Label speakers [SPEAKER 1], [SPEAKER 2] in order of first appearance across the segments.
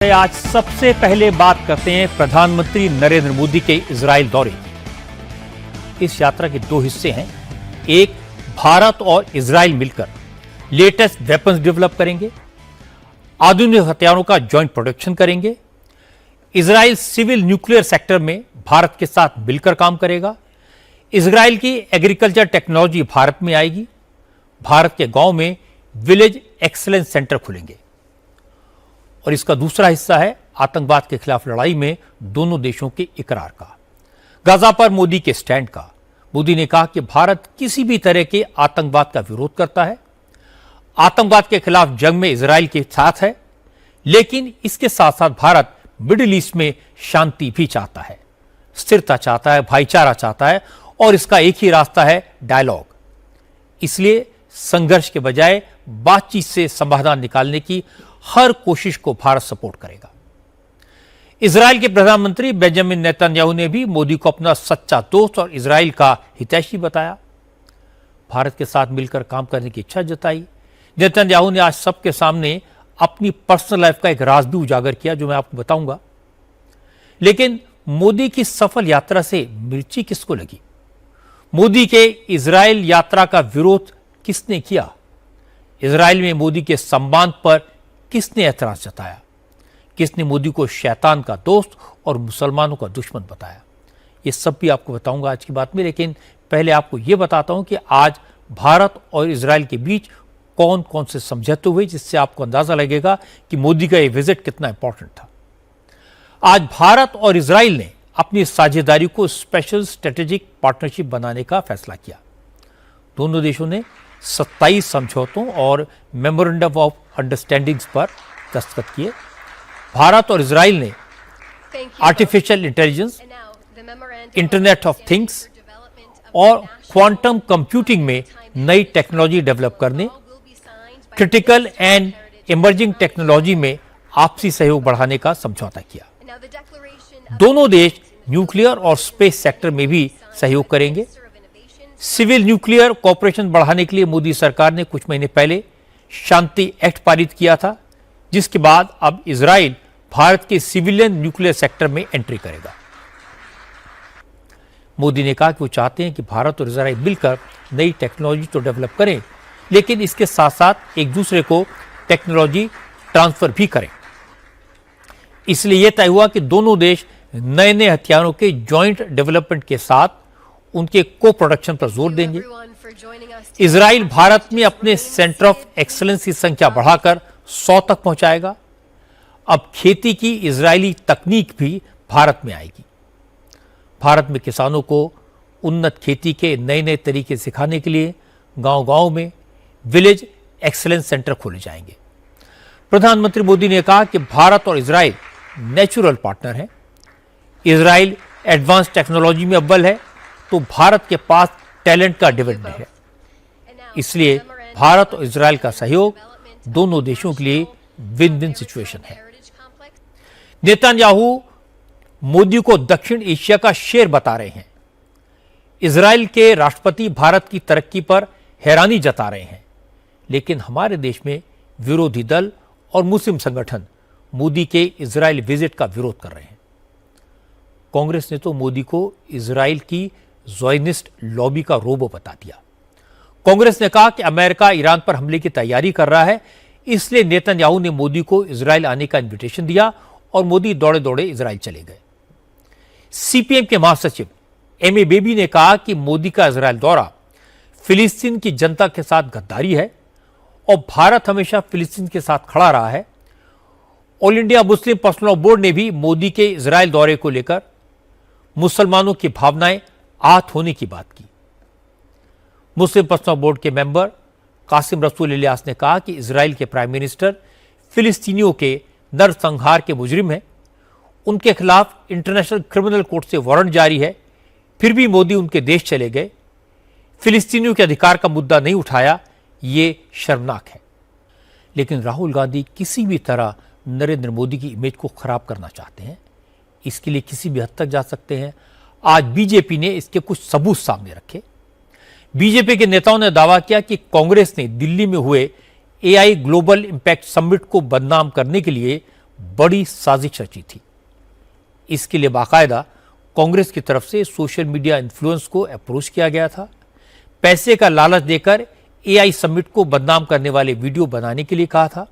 [SPEAKER 1] आज सबसे पहले बात करते हैं प्रधानमंत्री नरेंद्र मोदी के इजराइल दौरे की। इस यात्रा के दो हिस्से हैं। एक, भारत और इजराइल मिलकर लेटेस्ट वेपन्स डेवलप करेंगे, आधुनिक हथियारों का जॉइंट प्रोडक्शन करेंगे। इजराइल सिविल न्यूक्लियर सेक्टर में भारत के साथ मिलकर काम करेगा। इजराइल की एग्रीकल्चर टेक्नोलॉजी भारत में आएगी। भारत के गांव में विलेज एक्सीलेंस सेंटर खुलेंगे। और इसका दूसरा हिस्सा है आतंकवाद के खिलाफ लड़ाई में दोनों देशों के इकरार का, गाजा पर मोदी के स्टैंड का। मोदी ने कहा कि भारत किसी भी तरह के आतंकवाद का विरोध करता है, आतंकवाद के खिलाफ जंग में इजराइल के साथ है, लेकिन इसके साथ साथ भारत मिडिल ईस्ट में शांति भी चाहता है, स्थिरता चाहता है, भाईचारा चाहता है, और इसका एक ही रास्ता है, डायलॉग। इसलिए संघर्ष के बजाय बातचीत से समाधान निकालने की हर कोशिश को भारत सपोर्ट करेगा। इजराइल के प्रधानमंत्री बेंजामिन नेतन्याहू ने भी मोदी को अपना सच्चा दोस्त और इजराइल का हितैषी बताया। भारत के साथ मिलकर काम करने की इच्छा जताई। नेतन्याहू ने आज सबके सामने अपनी पर्सनल लाइफ का एक राज भी उजागर किया, जो मैं आपको बताऊंगा। लेकिन मोदी की सफल यात्रा से मिर्ची किसको लगी? मोदी के इजराइल यात्रा का विरोध किसने किया? इजराइल में मोदी के सम्मान पर किसने ऐतराज जताया? किसने मोदी को शैतान का दोस्त और मुसलमानों का दुश्मन बताया? ये सब भी आपको बताऊंगा आज की बात में। लेकिन पहले आपको यह बताता हूं कि आज भारत और इजराइल के बीच कौन कौन से समझौते हुए, जिससे आपको अंदाजा लगेगा कि मोदी का यह विजिट कितना इंपॉर्टेंट था। आज भारत और इजराइल ने अपनी साझेदारी को स्पेशल स्ट्रेटेजिक पार्टनरशिप बनाने का फैसला किया। दोनों देशों ने 27 समझौतों और मेमोरेंडम ऑफ अंडरस्टैंडिंग्स पर दस्तखत किए। भारत और इजराइल ने artificial intelligence, internet of things और क्वांटम कंप्यूटिंग में नई टेक्नोलॉजी डेवलप करने, क्रिटिकल एंड इमर्जिंग टेक्नोलॉजी में आपसी सहयोग बढ़ाने का समझौता किया। दोनों देश न्यूक्लियर और स्पेस सेक्टर में भी सहयोग करेंगे। सिविल न्यूक्लियर कॉपरेशन बढ़ाने के लिए मोदी सरकार ने कुछ महीने पहले शांति एक्ट पारित किया था, जिसके बाद अब इजराइल भारत के सिविलियन न्यूक्लियर सेक्टर में एंट्री करेगा। मोदी ने कहा कि वो चाहते हैं कि भारत और इजराइल मिलकर नई टेक्नोलॉजी तो डेवलप करें, लेकिन इसके साथ साथ एक दूसरे को टेक्नोलॉजी ट्रांसफर भी करें। इसलिए यह तय हुआ कि दोनों देश नए नए हथियारों के जॉइंट डेवलपमेंट के साथ उनके को प्रोडक्शन पर जोर देंगे। इजराइल भारत में अपने सेंटर ऑफ एक्सीलेंस की संख्या बढ़ाकर 100 तक पहुंचाएगा। अब खेती की इजरायली तकनीक भी भारत में आएगी। भारत में किसानों को उन्नत खेती के नए नए तरीके सिखाने के लिए गांव-गांव में विलेज एक्सीलेंस सेंटर खोले जाएंगे। प्रधानमंत्री मोदी ने कहा कि भारत और इजराइल नेचुरल पार्टनर हैं। इजराइल एडवांस टेक्नोलॉजी में अव्वल है, तो भारत के पास टैलेंट का डिविडेंड है। इसलिए भारत और इजराइल का सहयोग दोनों देशों के लिए विन विन सिचुएशन है। नेतन्याहू मोदी को दक्षिण एशिया का शेर बता रहे हैं। इजराइल के राष्ट्रपति भारत की तरक्की पर हैरानी जता रहे हैं, लेकिन हमारे देश में विरोधी दल और मुस्लिम संगठन मोदी के इजराइल विजिट का विरोध कर रहे हैं। कांग्रेस ने तो मोदी को इजराइल की ज़ायनिस्ट लॉबी का रोबो बता दिया। कांग्रेस ने कहा कि अमेरिका ईरान पर हमले की तैयारी कर रहा है, इसलिए नेतन्याहू ने मोदी को इजराइल आने का इनविटेशन दिया और मोदी दौड़े दौड़े इजराइल चले गए। सीपीएम के महासचिव एमए बेबी ने कहा कि मोदी का इजराइल दौरा फिलिस्तीन की जनता के साथ गद्दारी है और भारत हमेशा फिलिस्तीन के साथ खड़ा रहा है। All India Muslim personal law board ने भी मोदी के इजराइल दौरे को लेकर मुसलमानों की भावनाएं आहत होने की बात की। मुस्लिम पर्सनल बोर्ड के मेंबर कासिम रसूल इलियास ने कहा कि इजराइल के प्राइम मिनिस्टर फिलिस्तीनियों के नरसंहार के मुजरिम हैं। उनके खिलाफ इंटरनेशनल क्रिमिनल कोर्ट से वारंट जारी है, फिर भी मोदी उनके देश चले गए। फिलिस्तीनियों के अधिकार का मुद्दा नहीं उठाया, ये शर्मनाक है। लेकिन राहुल गांधी किसी भी तरह नरेंद्र मोदी की इमेज को खराब करना चाहते हैं। इसके लिए किसी भी हद तक जा सकते हैं। आज बीजेपी ने इसके कुछ सबूत सामने रखे। बीजेपी के नेताओं ने दावा किया कि कांग्रेस ने दिल्ली में हुए एआई ग्लोबल इंपैक्ट समिट को बदनाम करने के लिए बड़ी साजिश रची थी। इसके लिए बाकायदा कांग्रेस की तरफ से सोशल मीडिया इन्फ्लुएंस को अप्रोच किया गया था। पैसे का लालच देकर एआई समिट को बदनाम करने वाले वीडियो बनाने के लिए कहा था।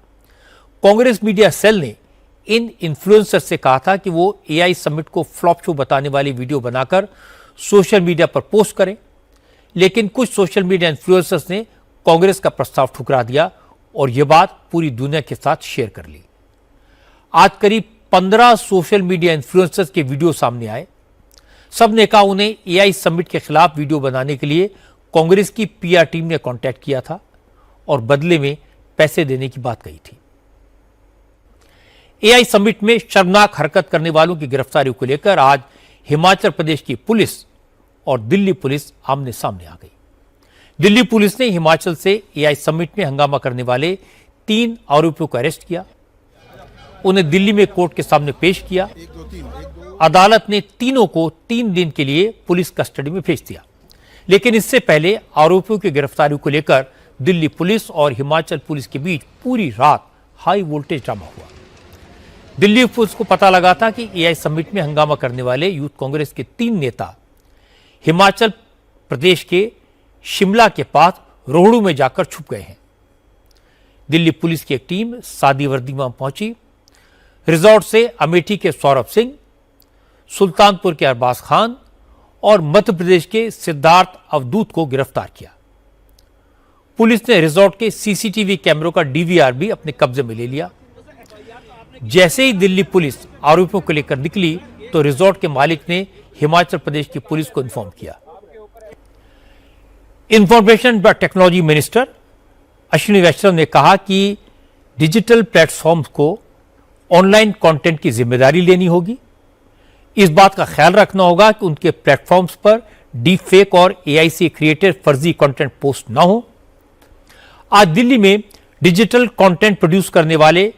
[SPEAKER 1] कांग्रेस मीडिया सेल ने इन इन्फ्लुएंसर से कहा था कि वो एआई समिट को फ्लॉप शो बताने वाली वीडियो बनाकर सोशल मीडिया पर पोस्ट करें, लेकिन कुछ सोशल मीडिया इन्फ्लुएंसर्स ने कांग्रेस का प्रस्ताव ठुकरा दिया और यह बात पूरी दुनिया के साथ शेयर कर ली। आज करीब 15 सोशल मीडिया इन्फ्लुएंसर्स के वीडियो सामने आए। सबने कहा उन्हें एआई समिट के खिलाफ वीडियो बनाने के लिए कांग्रेस की पीआर टीम ने कांटेक्ट किया था और बदले में पैसे देने की बात कही थी। एआई समिट में शर्मनाक हरकत करने वालों की गिरफ्तारी को लेकर आज हिमाचल प्रदेश की पुलिस और दिल्ली पुलिस आमने सामने आ गई। दिल्ली पुलिस ने हिमाचल से एआई समिट में हंगामा करने वाले 3 आरोपियों को अरेस्ट किया। उन्हें दिल्ली में कोर्ट के सामने पेश किया। अदालत ने तीनों को 3 दिन के लिए पुलिस कस्टडी में भेज दिया। लेकिन इससे पहले आरोपियों की गिरफ्तारी को लेकर दिल्ली पुलिस और हिमाचल पुलिस के बीच पूरी रात हाई वोल्टेज ड्रामा हुआ। दिल्ली पुलिस को पता लगा था कि एआई समिट में हंगामा करने वाले यूथ कांग्रेस के 3 नेता हिमाचल प्रदेश के शिमला के पास रोहड़ू में जाकर छुप गए हैं। दिल्ली पुलिस की एक टीम सादी वर्दी में पहुंची। रिजॉर्ट से अमेठी के सौरभ सिंह, सुल्तानपुर के अरबाज खान और मध्य प्रदेश के सिद्धार्थ अवधूत को गिरफ्तार किया। पुलिस ने रिजॉर्ट के सीसीटीवी कैमरों का डीवीआर भी अपने कब्जे में ले लिया। जैसे ही दिल्ली पुलिस आरोपियों को लेकर निकली तो रिजॉर्ट के मालिक ने हिमाचल प्रदेश की पुलिस को इन्फॉर्म किया। इंफॉर्मेशन टेक्नोलॉजी मिनिस्टर अश्विनी वैष्णव ने कहा कि डिजिटल प्लेटफॉर्म्स को ऑनलाइन कंटेंट की जिम्मेदारी लेनी होगी। इस बात का ख्याल रखना होगा कि उनके प्लेटफॉर्म्स पर डीप फेक और एआई से क्रिएटेड फर्जी कंटेंट पोस्ट ना हो। आज दिल्ली में डिजिटल कंटेंट प्रोड्यूस करने वाले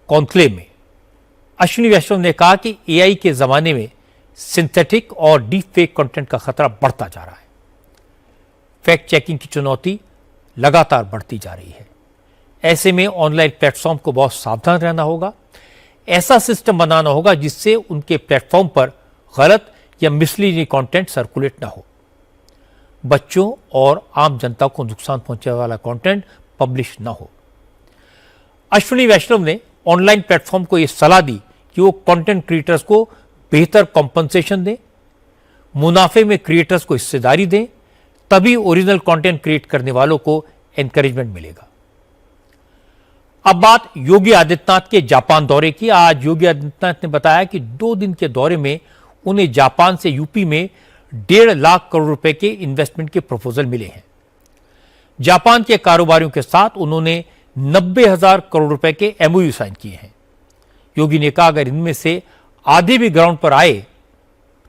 [SPEAKER 1] कॉन्क्लेव में अश्विनी वैष्णव ने कहा कि एआई के जमाने में सिंथेटिक और डीप फेक कंटेंट का खतरा बढ़ता जा रहा है। फैक्ट चेकिंग की चुनौती लगातार बढ़ती जा रही है। ऐसे में ऑनलाइन प्लेटफॉर्म को बहुत सावधान रहना होगा। ऐसा सिस्टम बनाना होगा जिससे उनके प्लेटफॉर्म पर गलत या मिसलीडिंग कंटेंट सर्कुलेट ना हो। बच्चों और आम जनता को नुकसान पहुंचाने वाला कंटेंट पब्लिश ना हो। अश्विनी वैष्णव ने ऑनलाइन प्लेटफॉर्म को यह सलाह दी कि वो कंटेंट क्रिएटर्स को बेहतर कॉम्पनसेशन दें, मुनाफे में क्रिएटर्स को हिस्सेदारी दें, तभी ओरिजिनल कंटेंट क्रिएट करने वालों को एनकरेजमेंट मिलेगा। अब बात योगी आदित्यनाथ के जापान दौरे की। आज योगी आदित्यनाथ ने बताया कि 2 दिन के दौरे में उन्हें जापान से यूपी में 1.5 लाख करोड़ रुपए के इन्वेस्टमेंट के प्रपोजल मिले हैं। जापान के कारोबारियों के साथ उन्होंने 90,000 करोड़ रुपए के एमओयू साइन किए हैं। योगी ने कहा अगर इनमें से आधे भी ग्राउंड पर आए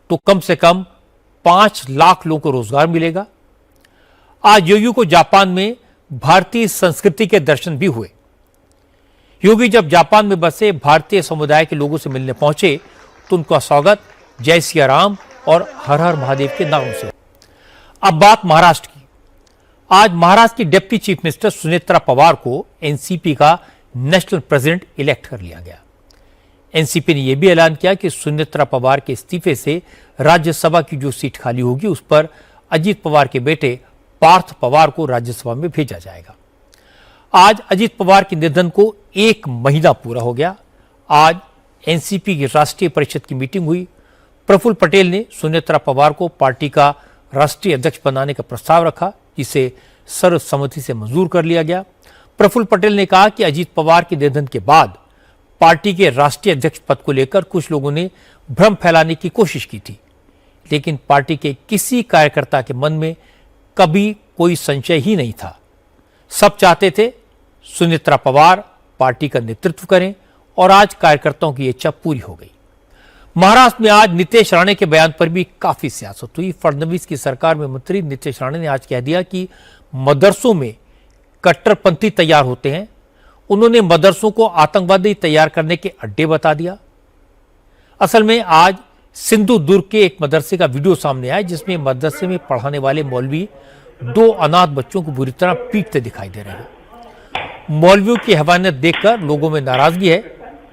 [SPEAKER 1] तो कम से कम 5 लाख लोगों को रोजगार मिलेगा। आज योगी को जापान में भारतीय संस्कृति के दर्शन भी हुए। योगी जब जापान में बसे भारतीय समुदाय के लोगों से मिलने पहुंचे तो उनका स्वागत जय सिया राम और हर हर महादेव के नारों से। अब बात महाराष्ट्र की। आज महाराष्ट्र की deputy chief minister Sunetra Pawar को एनसीपी का नेशनल प्रेसिडेंट इलेक्ट कर लिया गया। एनसीपी ने यह भी ऐलान किया कि सुनेत्रा पवार के इस्तीफे से राज्यसभा की जो सीट खाली होगी उस पर अजीत पवार के बेटे पार्थ पवार को राज्यसभा में भेजा जाएगा। आज अजीत पवार के निधन को 1 महीना पूरा हो गया। आज एनसीपी की राष्ट्रीय परिषद की मीटिंग हुई। प्रफुल्ल पटेल ने सुनेत्रा पवार को पार्टी का राष्ट्रीय अध्यक्ष बनाने का प्रस्ताव रखा, जिसे सर्वसम्मति से मंजूर कर लिया गया। प्रफुल्ल पटेल ने कहा कि अजीत पवार के निधन के बाद पार्टी के राष्ट्रीय अध्यक्ष पद को लेकर कुछ लोगों ने भ्रम फैलाने की कोशिश की थी, लेकिन पार्टी के किसी कार्यकर्ता के मन में कभी कोई संशय ही नहीं था। सब चाहते थे सुनेत्रा पवार पार्टी का नेतृत्व करें और आज कार्यकर्ताओं की इच्छा पूरी हो गई। महाराष्ट्र में आज नीतीश राणे के बयान पर भी काफी सियासत हुई। फडणवीस की सरकार में मंत्री नीतीश राणे ने आज कह दिया कि मदरसों में कट्टरपंथी तैयार होते हैं। उन्होंने मदरसों को आतंकवादी तैयार करने के अड्डे बता दिया। असल में आज सिंधु दुर्ग के एक मदरसे का वीडियो सामने आया जिसमें मदरसे में पढ़ाने वाले मौलवी 2 अनाथ बच्चों को बुरी तरह पीटते दिखाई दे रहे हैं। मौलवियों की हैवानियत देखकर लोगों में नाराजगी है।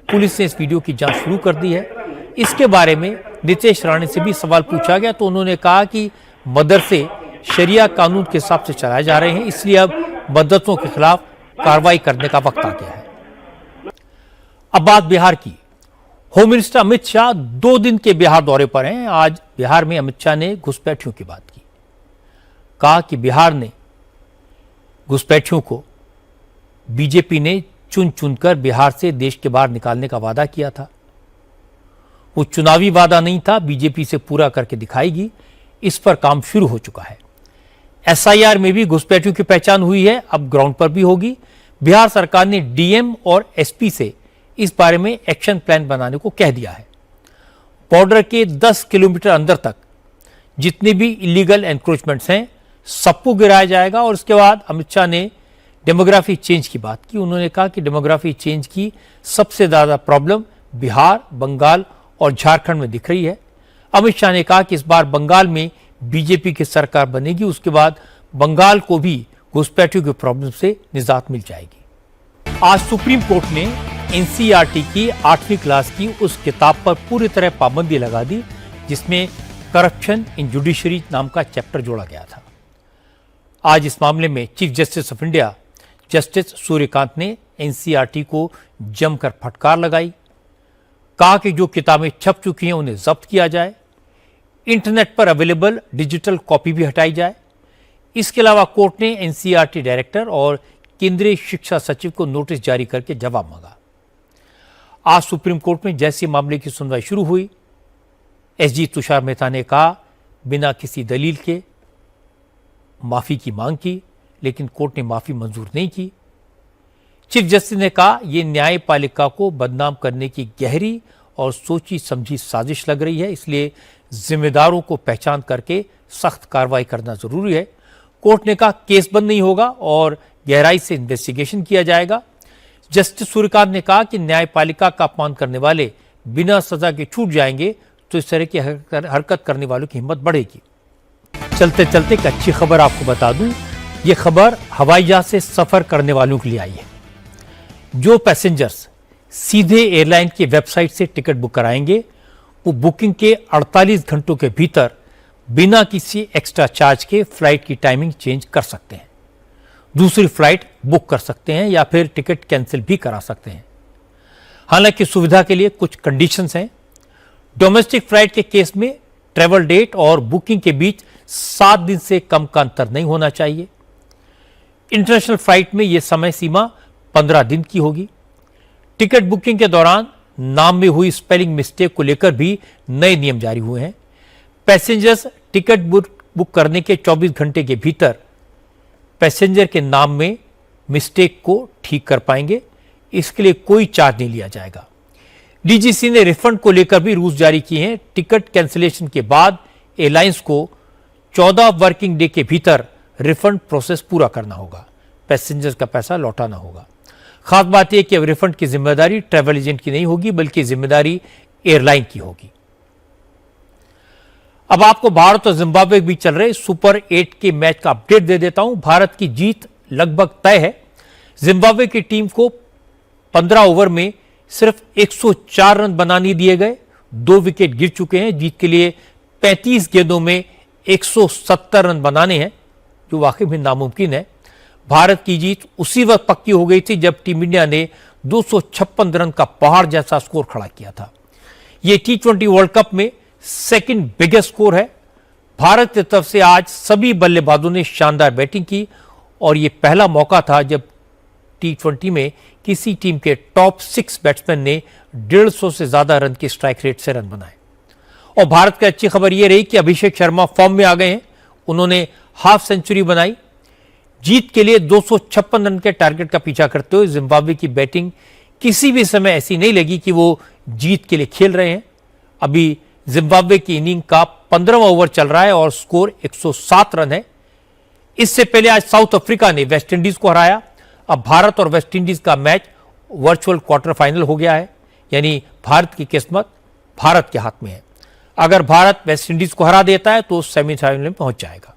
[SPEAKER 1] पुलिस ने इस वीडियो की जांच शुरू कर दी है। इसके बारे में नितेश राणे से भी सवाल पूछा गया तो उन्होंने कहा कि मदरसे शरिया कानून के हिसाब से चलाए जा रहे हैं, इसलिए अब मदरसों के खिलाफ कार्रवाई करने का वक्त आ गया है। अब बात बिहार की। होम मिनिस्टर अमित शाह 2 दिन के बिहार दौरे पर हैं। आज बिहार में अमित शाह ने घुसपैठियों की बात की। कहा कि बिहार ने घुसपैठियों को बीजेपी ने चुन चुनकर बिहार से देश के बाहर निकालने का वादा किया था। वो चुनावी वादा नहीं था, बीजेपी से पूरा करके दिखाएगी। इस पर काम शुरू हो चुका है। एसआईआर में भी घुसपैठियों की पहचान हुई है, अब ग्राउंड पर भी होगी। बिहार सरकार ने डीएम और एसपी से इस बारे में एक्शन प्लान बनाने को कह दिया है। बॉर्डर के 10 किलोमीटर अंदर तक जितने भी इलीगल एनक्रोचमेंट्स हैं सबको गिराया जाएगा। और इसके बाद अमित शाह ने डेमोग्राफी चेंज की बात की। उन्होंने कहा कि डेमोग्राफी चेंज की सबसे ज्यादा प्रॉब्लम बिहार, बंगाल और झारखंड में दिख रही है। अमित शाह ने कहा कि इस बार बंगाल में बीजेपी की सरकार बनेगी, उसके बाद बंगाल को भी घुसपैठियों की प्रॉब्लम से निजात मिल जाएगी। आज सुप्रीम कोर्ट ने एनसीईआरटी की 8वीं क्लास की उस किताब पर पूरी तरह पाबंदी लगा दी जिसमें करप्शन इन जुडिशरी नाम का चैप्टर जोड़ा गया था। आज इस मामले में chief justice of India justice Suryakant ने एनसीईआरटी को जमकर फटकार लगाई। कहा कि जो किताबें छप चुकी हैं उन्हें जब्त किया जाए, इंटरनेट पर अवेलेबल डिजिटल कॉपी भी हटाई जाए। इसके अलावा कोर्ट ने एनसीईआरटी डायरेक्टर और केंद्रीय शिक्षा सचिव को नोटिस जारी करके जवाब मांगा। आज सुप्रीम कोर्ट में जैसे मामले की सुनवाई शुरू हुई, एसजी तुषार मेहता ने कहा बिना किसी दलील के माफी की मांग की, लेकिन कोर्ट ने माफी मंजूर नहीं की। चीफ जस्टिस ने कहा यह न्यायपालिका को बदनाम करने की गहरी और सोची समझी साजिश लग रही है, इसलिए जिम्मेदारों को पहचान करके सख्त कार्रवाई करना जरूरी है। कोर्ट ने कहा केस बंद नहीं होगा और गहराई से इन्वेस्टिगेशन किया जाएगा। जस्टिस सूर्यकांत ने कहा कि न्यायपालिका का अपमान करने वाले बिना सजा के छूट जाएंगे तो इस तरह की हरकत करने वालों की हिम्मत बढ़ेगी। चलते चलते एक अच्छी खबर आपको बता दूं, यह खबर हवाई जहाज से सफर करने वालों के लिए आई है। जो पैसेंजर्स सीधे एयरलाइन की वेबसाइट से टिकट बुक कराएंगे वो बुकिंग के 48 घंटों के भीतर बिना किसी एक्स्ट्रा चार्ज के फ्लाइट की टाइमिंग चेंज कर सकते हैं, दूसरी फ्लाइट बुक कर सकते हैं या फिर टिकट कैंसिल भी करा सकते हैं। हालांकि सुविधा के लिए कुछ कंडीशंस हैं। डोमेस्टिक फ्लाइट के केस में ट्रेवल डेट और बुकिंग के बीच 7 दिन से कम का अंतर नहीं होना चाहिए। इंटरनेशनल फ्लाइट में यह समय सीमा 15 दिन की होगी। टिकट बुकिंग के दौरान नाम में हुई स्पेलिंग मिस्टेक को लेकर भी नए नियम जारी हुए हैं। पैसेंजर्स टिकट बुक करने के 24 घंटे के भीतर पैसेंजर के नाम में मिस्टेक को ठीक कर पाएंगे। इसके लिए कोई चार्ज नहीं लिया जाएगा। डीजीसी ने रिफंड को लेकर भी रूल्स जारी किए हैं। टिकट कैंसिलेशन के बाद एयरलाइंस को 14 वर्किंग डे के भीतर रिफंड प्रोसेस पूरा करना होगा, पैसेंजर्स का पैसा लौटाना होगा। खास बात यह कि अब रिफंड की जिम्मेदारी ट्रैवल एजेंट की नहीं होगी बल्कि जिम्मेदारी एयरलाइन की होगी। अब आपको भारत और जिम्बाब्वे के बीच चल रहे सुपर 8 के मैच का अपडेट दे देता हूं। भारत की जीत लगभग तय है। जिम्बाब्वे की टीम को 15 ओवर में सिर्फ 104 रन बनाने दिए गए, 2 विकेट गिर चुके हैं। जीत के लिए 35 गेंदों में 170 रन बनाने हैं, जो वाकई में नामुमकिन है। भारत की जीत उसी वक्त पक्की हो गई थी जब टीम इंडिया ने 256 रन का पहाड़ जैसा स्कोर खड़ा किया था। यह T20 वर्ल्ड कप में सेकंड बिगेस्ट स्कोर है। भारत की तरफ से आज सभी बल्लेबाजों ने शानदार बैटिंग की और यह पहला मौका था जब T20 में किसी टीम के टॉप 6 बैट्समैन ने 150 से ज्यादा रन की स्ट्राइक रेट से रन बनाए। और भारत की अच्छी खबर यह रही कि अभिषेक शर्मा फॉर्म में आ गए हैं। उन्होंने हाफ सेंचुरी बनाई। जीत के लिए 256 रन के टारगेट का पीछा करते हुए जिम्बाब्वे की बैटिंग किसी भी समय ऐसी नहीं लगी कि वो जीत के लिए खेल रहे हैं। अभी जिम्बाब्वे की इनिंग का 15वां ओवर चल रहा है और स्कोर 107 रन है। इससे पहले आज साउथ अफ्रीका ने वेस्ट इंडीज को हराया। अब भारत और वेस्ट इंडीज का मैच वर्चुअल क्वार्टर फाइनल हो गया है, यानी भारत की किस्मत भारत के हाथ में है। अगर भारत वेस्ट इंडीज को हरा देता है तो सेमीफाइनल में पहुंच जाएगा।